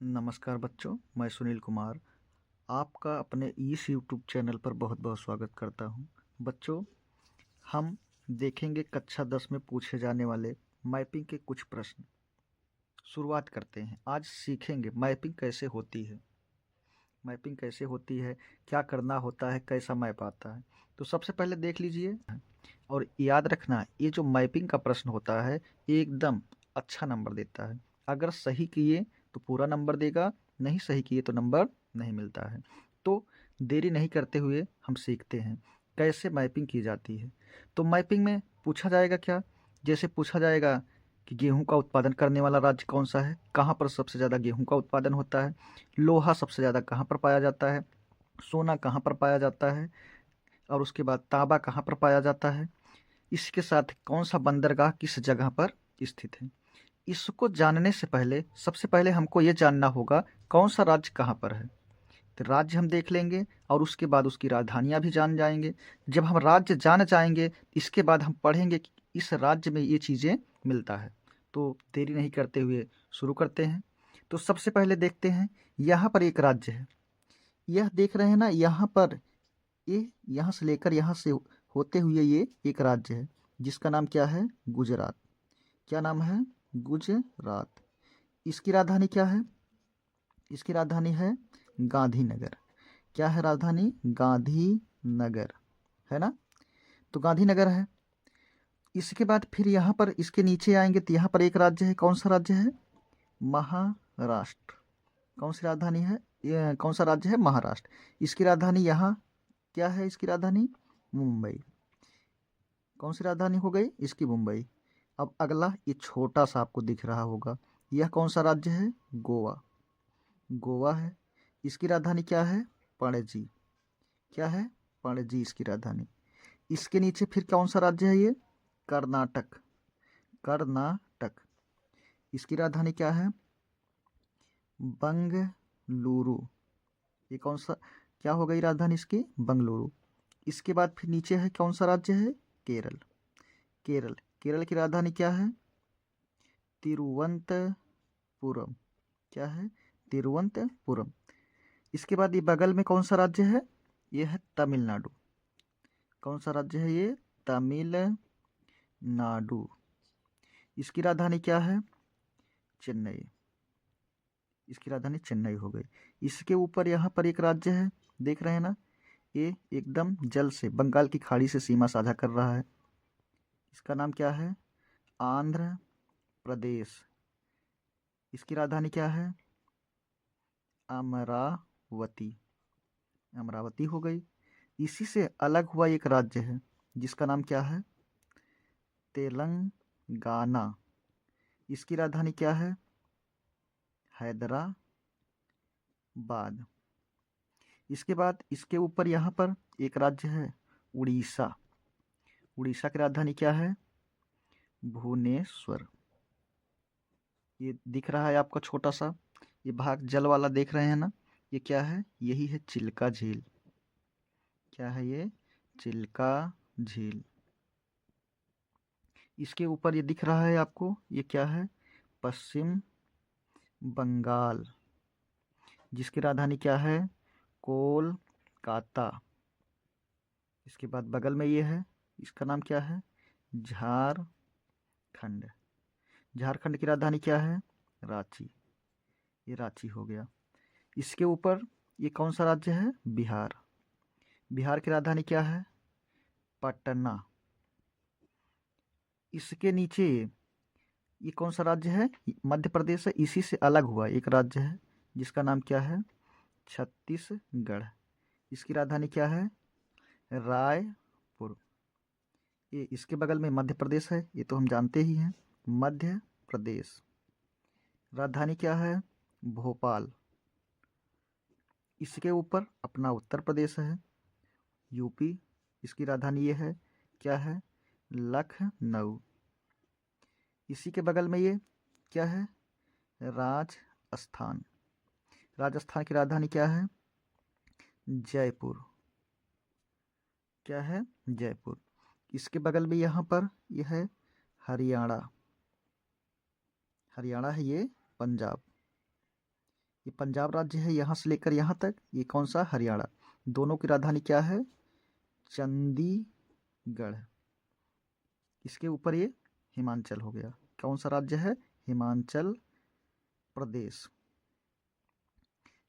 नमस्कार बच्चों, मैं सुनील कुमार आपका अपने इस यूट्यूब चैनल पर बहुत बहुत स्वागत करता हूं। बच्चों, हम देखेंगे कक्षा 10 में पूछे जाने वाले मैपिंग के कुछ प्रश्न। शुरुआत करते हैं। आज सीखेंगे मैपिंग कैसे होती है, मैपिंग कैसे होती है, क्या करना होता है, कैसा मैप आता है। तो सबसे पहले देख लीजिए और याद रखना, ये जो मैपिंग का प्रश्न होता है ये एकदम अच्छा नंबर देता है। अगर सही किए तो पूरा नंबर देगा, नहीं सही किए तो नंबर नहीं मिलता है। तो देरी नहीं करते हुए हम सीखते हैं कैसे मैपिंग की जाती है। तो मैपिंग में पूछा जाएगा क्या, जैसे पूछा जाएगा कि गेहूं का उत्पादन करने वाला राज्य कौन सा है, कहाँ पर सबसे ज़्यादा गेहूं का उत्पादन होता है, लोहा सबसे ज़्यादा कहाँ पर पाया जाता है, सोना कहाँ पर पाया जाता है, और उसके बाद तांबा कहाँ पर पाया जाता है, इसके साथ कौन सा बंदरगाह किस जगह पर स्थित है। इसको जानने से पहले सबसे पहले हमको ये जानना होगा कौन सा राज्य कहाँ पर है। तो राज्य हम देख लेंगे और उसके बाद उसकी राजधानियाँ भी जान जाएंगे। जब हम राज्य जान जाएंगे इसके बाद हम पढ़ेंगे कि इस राज्य में ये चीज़ें मिलता है। तो देरी नहीं करते हुए शुरू करते हैं। तो सबसे पहले देखते हैं, यहाँ पर एक राज्य है, यह देख रहे हैं ना, यहाँ पर ये यहाँ से लेकर यहाँ से होते हुए ये एक राज्य है जिसका नाम क्या है, गुजरात। क्या नाम है, गुजरात। इसकी राजधानी क्या है, इसकी राजधानी है गांधीनगर। क्या है राजधानी, गांधीनगर, है ना। तो गांधीनगर है। इसके बाद फिर यहाँ पर इसके नीचे आएंगे तो यहाँ पर एक राज्य है, कौन सा राज्य है, महाराष्ट्र। कौन सी राजधानी है, ये कौन सा राज्य है, महाराष्ट्र। इसकी राजधानी यहाँ क्या है, इसकी राजधानी मुंबई। कौन सी राजधानी हो गई इसकी, मुंबई। अब अगला ये छोटा सा आपको दिख रहा होगा, यह कौन सा राज्य है, गोवा। गोवा है। इसकी राजधानी क्या है, पणजी। क्या है, पणजी इसकी राजधानी। इसके नीचे फिर कौन सा राज्य है ये, कर्नाटक। कर्नाटक। इसकी राजधानी क्या है, बंगलुरु। ये कौन सा, क्या हो गई राजधानी इसकी, बंगलुरु। इसके बाद फिर नीचे है कौन सा राज्य है, केरल। केरल। केरल की राजधानी क्या है, तिरुवनंतपुरम। क्या है, तिरुवनंतपुरम। इसके बाद ये बगल में कौन सा राज्य है, ये है तमिलनाडु। कौन सा राज्य है ये, तमिलनाडु। इसकी राजधानी क्या है, चेन्नई। इसकी राजधानी चेन्नई हो गई। इसके ऊपर यहाँ पर एक राज्य है, देख रहे हैं ना, ये एकदम जल से बंगाल की खाड़ी से सीमा साझा कर रहा है। इसका नाम क्या है, आंध्र प्रदेश। इसकी राजधानी क्या है, अमरावती। अमरावती हो गई। इसी से अलग हुआ एक राज्य है जिसका नाम क्या है, तेलंगाना। इसकी राजधानी क्या है, हैदराबाद। इसके बाद इसके ऊपर यहाँ पर एक राज्य है, उड़ीसा। उड़ीसा की राजधानी क्या है, भुवनेश्वर। ये दिख रहा है आपका छोटा सा ये भाग जल वाला, देख रहे हैं ना, ये क्या है, यही है चिल्का झील। क्या है ये, चिल्का झील। इसके ऊपर ये दिख रहा है आपको, ये क्या है, पश्चिम बंगाल, जिसकी राजधानी क्या है, कोलकाता। इसके बाद बगल में ये है, इसका नाम क्या है, झारखंड। झारखंड की राजधानी क्या है, रांची। ये रांची हो गया। इसके ऊपर ये कौन सा राज्य है, बिहार। बिहार की राजधानी क्या है, पटना। इसके नीचे ये कौन सा राज्य है, मध्य प्रदेश है, इसी से अलग हुआ एक राज्य है जिसका नाम क्या है, छत्तीसगढ़। इसकी राजधानी क्या है, रायपुर। ये इसके बगल में मध्य प्रदेश है, ये तो हम जानते ही हैं, मध्य प्रदेश। राजधानी क्या है, भोपाल। इसके ऊपर अपना उत्तर प्रदेश है, यूपी। इसकी राजधानी ये है, क्या है, लखनऊ। इसी के बगल में ये क्या है, राजस्थान। राजस्थान की राजधानी क्या है, जयपुर। क्या है, जयपुर। इसके बगल में यहाँ पर यह है हरियाणा। हरियाणा है ये पंजाब। ये पंजाब राज्य है यहाँ से लेकर यहाँ तक। ये कौन सा? हरियाणा। दोनों की राजधानी क्या है? चंडीगढ़। इसके ऊपर ये हिमाचल हो गया। कौन सा राज्य है? हिमाचल प्रदेश।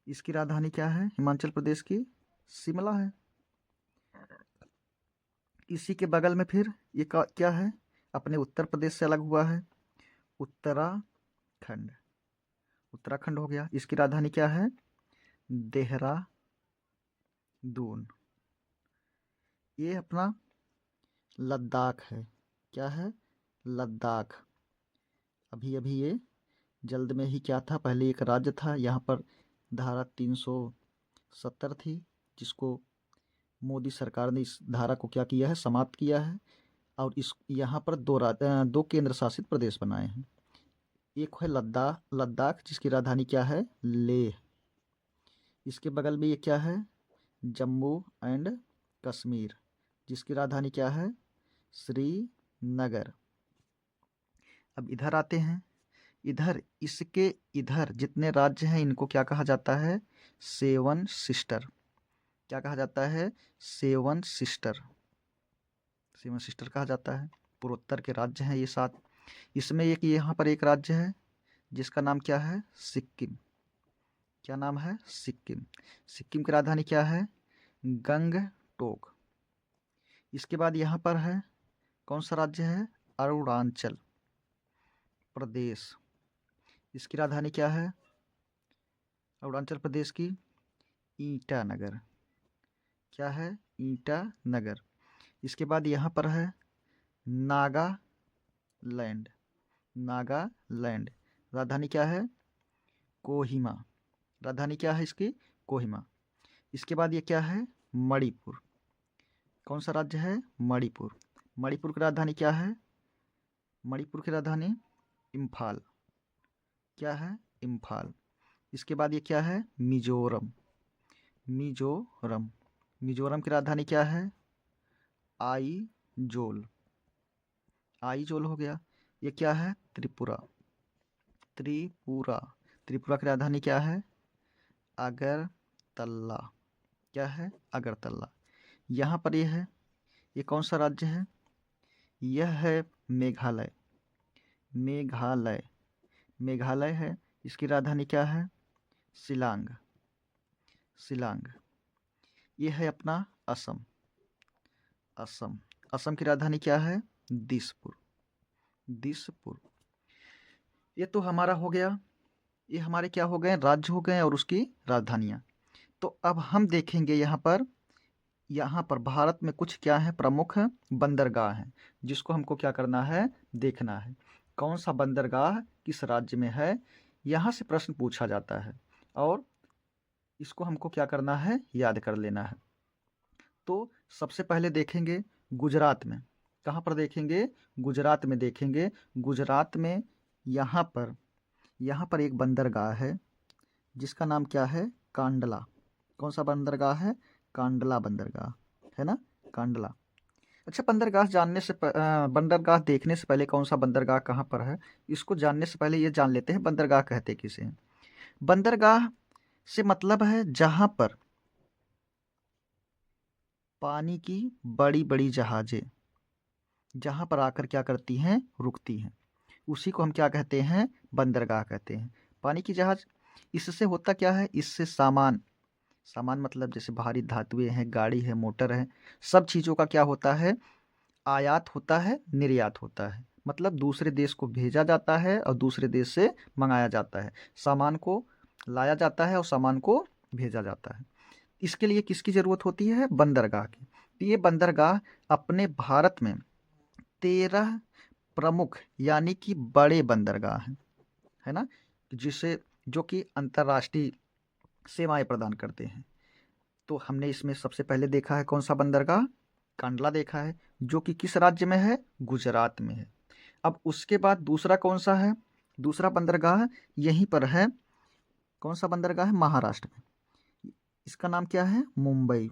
इसकी राजधानी क्या है हिमाचल प्रदेश की? शिमला है। इसी के बगल में फिर ये क्या है? अपने उत्तर प्रदेश से अलग हुआ है, उत्तराखंड। उत्तराखंड हो गया। इसकी राजधानी क्या है? देहरादून। ये अपना लद्दाख है। क्या है? लद्दाख। अभी अभी ये जल्द में ही क्या था, पहले एक राज्य था। यहाँ पर धारा 370 थी, जिसको मोदी सरकार ने इस धारा को क्या किया है? समाप्त किया है। और इस यहाँ पर दो केंद्र शासित प्रदेश बनाए हैं। एक है लद्दाख जिसकी राजधानी क्या है? लेह। इसके बगल में ये क्या है? जम्मू एंड कश्मीर, जिसकी राजधानी क्या है? श्रीनगर। अब इधर आते हैं। इधर इसके इधर जितने राज्य हैं इनको क्या कहा जाता है? Seven sister. क्या कहा जाता है? Seven sister. सेवन सिस्टर कहा जाता है। पूर्वोत्तर के राज्य हैं ये 7। इसमें एक यहाँ पर एक राज्य है जिसका नाम क्या है? सिक्किम। क्या नाम है? सिक्किम। सिक्किम की राजधानी क्या है? गंगटोक। इसके बाद यहाँ पर है कौन सा राज्य है? अरुणाचल प्रदेश। इसकी राजधानी क्या है अरुणाचल प्रदेश की? ईटानगर। क्या है? ईटानगर। इसके बाद यहाँ पर है नागालैंड। नागालैंड। राजधानी क्या है? कोहिमा। राजधानी क्या है इसकी? कोहिमा। इसके बाद ये क्या है? मणिपुर। कौन सा राज्य है? मणिपुर। मणिपुर की राजधानी क्या है? मणिपुर की राजधानी इम्फाल। क्या है? इम्फाल। इसके बाद ये क्या है? मिजोरम। मिजोरम। मिजोरम की राजधानी क्या है? आईजोल। आईजोल हो गया। ये क्या है? त्रिपुरा। त्रिपुरा। त्रिपुरा की राजधानी क्या है? अगरतला। क्या है? अगरतला। यहाँ पर ये है, ये कौन सा राज्य है? यह है मेघालय। मेघालय। मेघालय है। इसकी राजधानी क्या है? शिलांग। शिलांग। ये है अपना असम। असम। असम की राजधानी क्या है? दिसपुर। दिसपुर। ये तो हमारा हो गया। ये हमारे क्या हो गए? राज्य हो गए और उसकी राजधानियाँ। तो अब हम देखेंगे यहाँ पर भारत में कुछ क्या है? प्रमुख बंदरगाह हैं, जिसको हमको क्या करना है? देखना है। कौन सा बंदरगाह किस राज्य में है? यहाँ से प्रश्न पूछा जाता है और इसको हमको क्या करना है? याद कर लेना है। तो सबसे पहले देखेंगे गुजरात में। कहाँ पर देखेंगे? गुजरात में देखेंगे। गुजरात में यहाँ पर एक बंदरगाह है जिसका नाम क्या है? कांडला। कौन सा बंदरगाह है? कांडला बंदरगाह है ना, कांडला। अच्छा, बंदरगाह देखने से पहले कौन सा बंदरगाह कहाँ पर है, इसको जानने से पहले ये जान लेते हैं बंदरगाह कहते किसे हैं। बंदरगाह से मतलब है जहाँ पर पानी की बड़ी बड़ी जहाजें जहाँ पर आकर क्या करती हैं? रुकती हैं। उसी को हम क्या कहते हैं? बंदरगाह कहते हैं। पानी की जहाज। इससे होता क्या है? इससे सामान मतलब जैसे भारी धातुएं हैं, गाड़ी है, मोटर है, सब चीज़ों का क्या होता है? आयात होता है, निर्यात होता है। मतलब दूसरे देश को भेजा जाता है और दूसरे देश से मंगाया जाता है। सामान को लाया जाता है और सामान को भेजा जाता है। इसके लिए किसकी ज़रूरत होती है? बंदरगाह की। तो ये बंदरगाह अपने भारत में 13 प्रमुख यानी कि बड़े बंदरगाह हैं, है ना, जिसे जो कि अंतर्राष्ट्रीय सेवाएं प्रदान करते हैं। तो हमने इसमें सबसे पहले देखा है कौन सा बंदरगाह? कांडला देखा है, जो कि किस राज्य में है? गुजरात में है। अब उसके बाद दूसरा कौन सा है? दूसरा बंदरगाह यहीं पर है। कौन सा बंदरगाह है? महाराष्ट्र में। इसका नाम क्या है? मुंबई।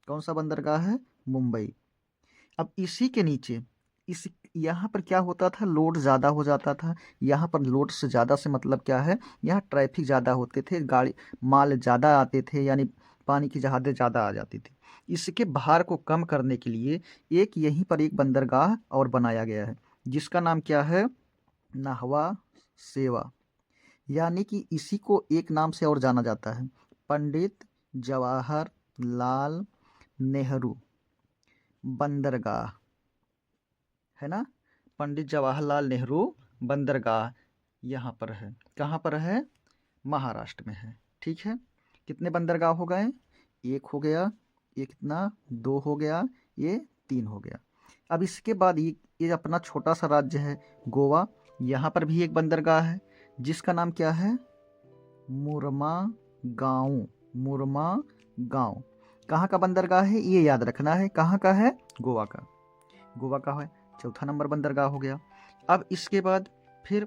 कौन सा बंदरगाह है? मुंबई। अब इसी के नीचे इस यहाँ पर क्या होता था, लोड ज़्यादा हो जाता था। यहाँ पर लोड से ज़्यादा से मतलब क्या है, यहाँ ट्रैफिक ज़्यादा होते थे, गाड़ी माल ज़्यादा आते थे, यानी पानी की जहाज़ें ज़्यादा आ जाती थी। इसके भार को कम करने के लिए एक यहीं पर एक बंदरगाह और बनाया गया है, जिसका नाम क्या है, नाहवा सेवा, यानी कि इसी को एक नाम से और जाना जाता है, पंडित जवाहरलाल नेहरू बंदरगाह, है ना। पंडित जवाहरलाल नेहरू बंदरगाह यहाँ पर है। कहाँ पर है, महाराष्ट्र में है। ठीक है, कितने बंदरगाह हो गए, एक हो गया, ये कितना, दो हो गया, ये तीन हो गया। अब इसके बाद ये अपना छोटा सा राज्य है गोवा, यहाँ पर भी एक बंदरगाह है जिसका नाम क्या है, मुरमा गांव। मुरमा गांव कहाँ का बंदरगाह है, ये याद रखना है, कहाँ का है, गोवा का, गोवा का है। चौथा नंबर बंदरगाह हो गया। अब इसके बाद फिर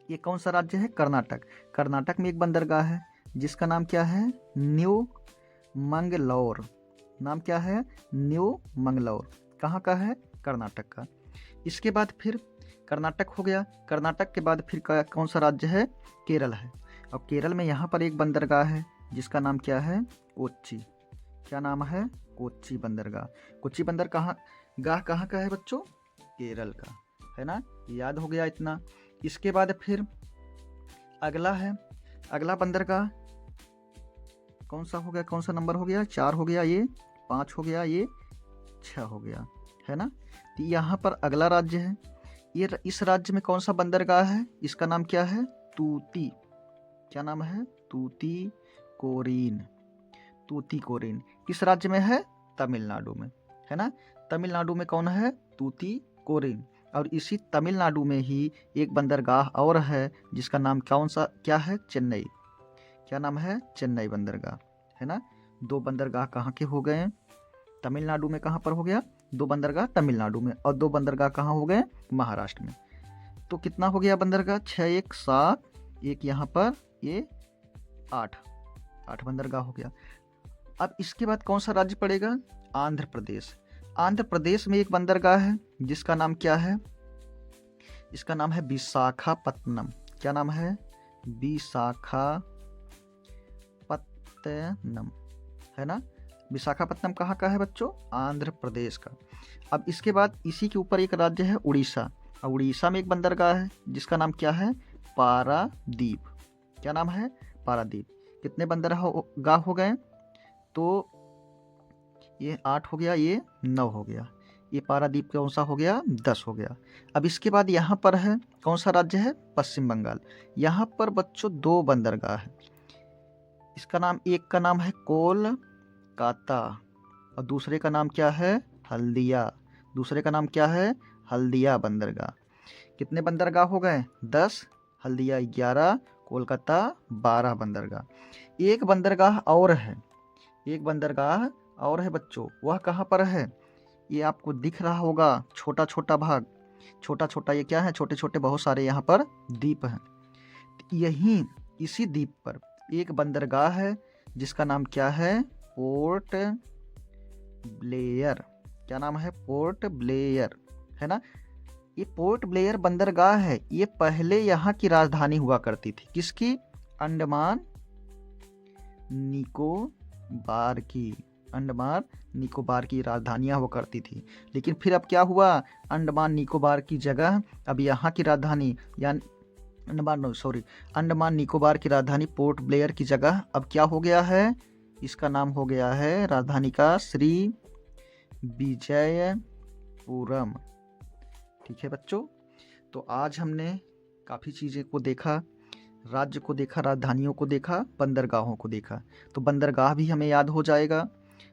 ये कौन सा राज्य है, कर्नाटक। कर्नाटक में एक बंदरगाह है जिसका नाम क्या है, न्यू मंगलौर। नाम क्या है, न्यू मंगलौर। कहाँ का है, कर्नाटक का। इसके बाद फिर कर्नाटक हो गया। कर्नाटक के बाद फिर कौन सा राज्य है, केरल है। अब केरल में यहाँ पर एक बंदरगाह है जिसका नाम क्या है, कोच्चि। क्या नाम है, कोच्चि बंदरगाह। कोच्चि बंदरगाह कहाँ का है बच्चों, केरल का, है ना। याद हो गया इतना। इसके बाद फिर अगला है, अगला बंदरगाह कौन सा हो गया, कौन सा नंबर हो गया, 4 हो गया, ये 5 हो गया, ये 6 हो गया, है ना। तो यहाँ पर अगला राज्य है, ये इस राज्य में कौन सा बंदरगाह है, इसका नाम क्या है, तूती। क्या नाम है, तूती कोरीन। तूती कोरीन किस राज्य में है, तमिलनाडु में, है ना। तमिलनाडु में कौन है, तूती कोरीन। और इसी तमिलनाडु में ही एक बंदरगाह और है जिसका नाम कौन सा क्या है, चेन्नई। क्या नाम है, चेन्नई बंदरगाह, है ना। 2 बंदरगाह कहाँ के हो गए, तमिलनाडु में। कहाँ पर हो गया, 2 बंदरगाह तमिलनाडु में, और 2 बंदरगाह कहाँ हो गए, महाराष्ट्र में। तो कितना हो गया बंदरगाह, 6 1 7, एक यहाँ पर, ये 8 बंदरगाह हो गया। अब इसके बाद कौन सा राज्य पड़ेगा, आंध्र प्रदेश। आंध्र प्रदेश में एक बंदरगाह है जिसका नाम क्या है, इसका नाम है विशाखापत्तनम। क्या नाम है, विशाखापत्तनम, है ना। विशाखापत्तनम कहाँ का है बच्चों, आंध्र प्रदेश का। अब इसके बाद इसी के ऊपर एक राज्य है उड़ीसा। और उड़ीसा में एक बंदरगाह है जिसका नाम क्या है, पारादीप। क्या नाम है, पारादीप। कितने बंदरगाह हो गए, तो ये 8 हो गया, ये 9 हो गया। ये पारादीप कौन सा हो गया, 10 हो गया। अब इसके बाद यहाँ पर है कौन सा राज्य है, पश्चिम बंगाल। यहाँ पर बच्चों 2 बंदरगाह है। इसका नाम, एक का नाम है कोलकाता और दूसरे का नाम क्या है, हल्दिया। दूसरे का नाम क्या है, हल्दिया बंदरगाह। कितने बंदरगाह हो गए, 10, हल्दिया 11, कोलकाता 12 बंदरगाह। एक बंदरगाह और है, एक बंदरगाह और है बच्चों, वह कहाँ पर है, ये आपको दिख रहा होगा, छोटा छोटा भाग, छोटा छोटा, ये क्या है, छोटे छोटे बहुत सारे यहाँ पर द्वीप हैं। यहीं इसी द्वीप पर एक बंदरगाह है जिसका नाम क्या है, पोर्ट ब्लेयर। क्या नाम है, पोर्ट ब्लेयर, है ना। ये पोर्ट ब्लेयर बंदरगाह है, ये पहले यहाँ की राजधानी हुआ करती थी, किसकी, अंडमान निकोबार की। अंडमान निकोबार की राजधानियाँ हुआ करती थी, लेकिन फिर अब क्या हुआ, अंडमान निकोबार की जगह अब यहाँ की राजधानी, यानी अंडमान निकोबार की राजधानी पोर्ट ब्लेयर की जगह अब क्या हो गया है, इसका नाम हो गया है, राजधानी का श्री विजयपुरम। ठीक है बच्चों, तो आज हमने काफ़ी चीज़ें को देखा, राज्य को देखा, राजधानियों को देखा, बंदरगाहों को देखा। तो बंदरगाह भी हमें याद हो जाएगा,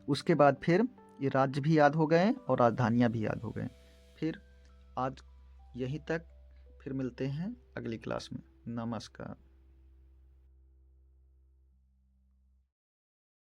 उसके बाद फिर ये राज्य भी याद हो गए और राजधानियाँ भी याद हो गए। फिर आज यहीं तक, फिर मिलते हैं अगली क्लास में। नमस्कार।